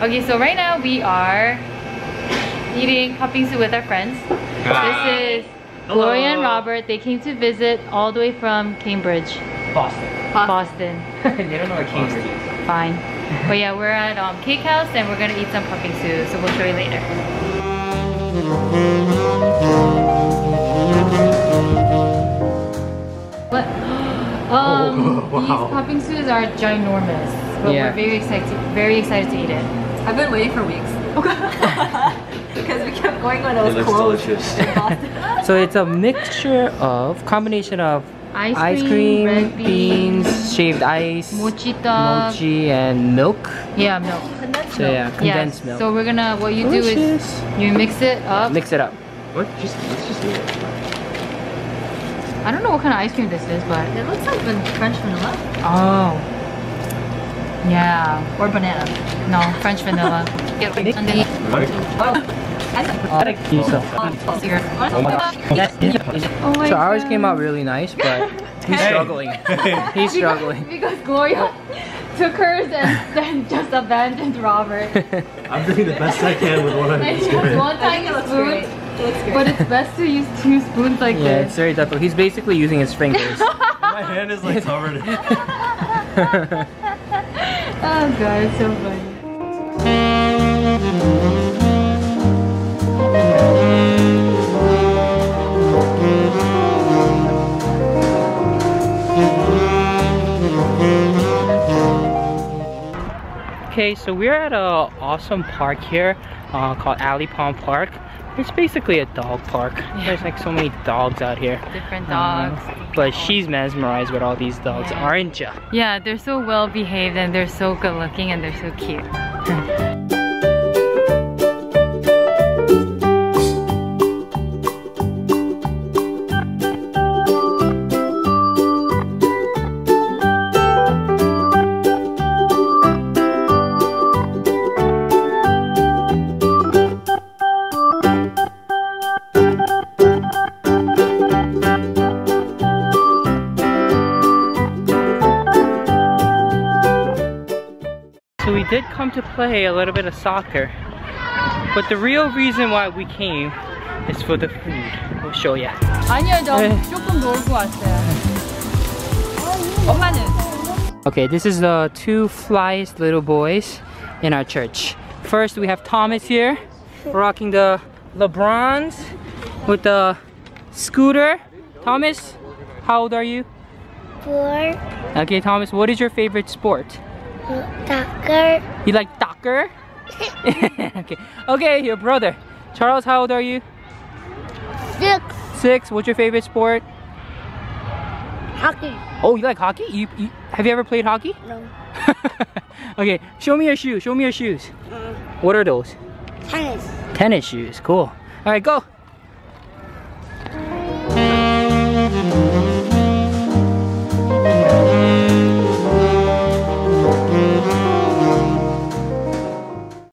Okay, so right now we are eating popping soup with our friends. This is Gloria and Robert. They came to visit all the way from Cambridge. Boston. They don't know where Cambridge is. Fine. But yeah, we're at Cake House and we're gonna eat some popping soup, so we'll show you later. What? These popping soups are ginormous, but we're very excited to eat it. I've been waiting for weeks. Because we kept going when it was closed. Delicious. So it's a mixture of combination of ice cream, red beans, shaved ice, mochi dog, mochi, and milk. Yeah, milk. So yeah, condensed milk. So we're gonna, what you do is you mix it up. Mix it up. What? Let's just eat it. I don't know what kind of ice cream this is, but It looks like French vanilla. oh, yeah. Or banana. No, French vanilla. Oh my So ours God. came out really nice, but he's struggling. He's struggling. Because Gloria took hers and then just abandoned Robert. I'm doing the best I can with what I'm And just just given. one tiny spoon. But it's best to use 2 spoons like Yeah, this. it's very difficult. He's basically using his fingers. My hand is like covered. Oh god, it's so funny. Okay, so we're at a awesome park here called Alley Pond Park. It's basically a dog park. There's like so many dogs out here. Different dogs. But she's mesmerized with all these dogs, aren't ya? Yeah, they're so well behaved and they're so good looking and they're so cute. So we did come to play a little bit of soccer, but the real reason why we came is for the food. We'll show ya. 아니요, 저 조금 놀고 왔어요. 엄마는? Okay, this is the 2 flyest little boys in our church. First, we have Thomas here, rocking the LeBrons with the scooter. Thomas, how old are you? 4. Okay, Thomas, what is your favorite sport? Soccer. You like soccer? Okay, your brother. Charles, how old are you? 6. 6. What's your favorite sport? Hockey. Oh, you like hockey? Have you ever played hockey? No. Okay, show me your shoes. Show me your shoes. What are those? Tennis. Tennis shoes. Cool. All right, go.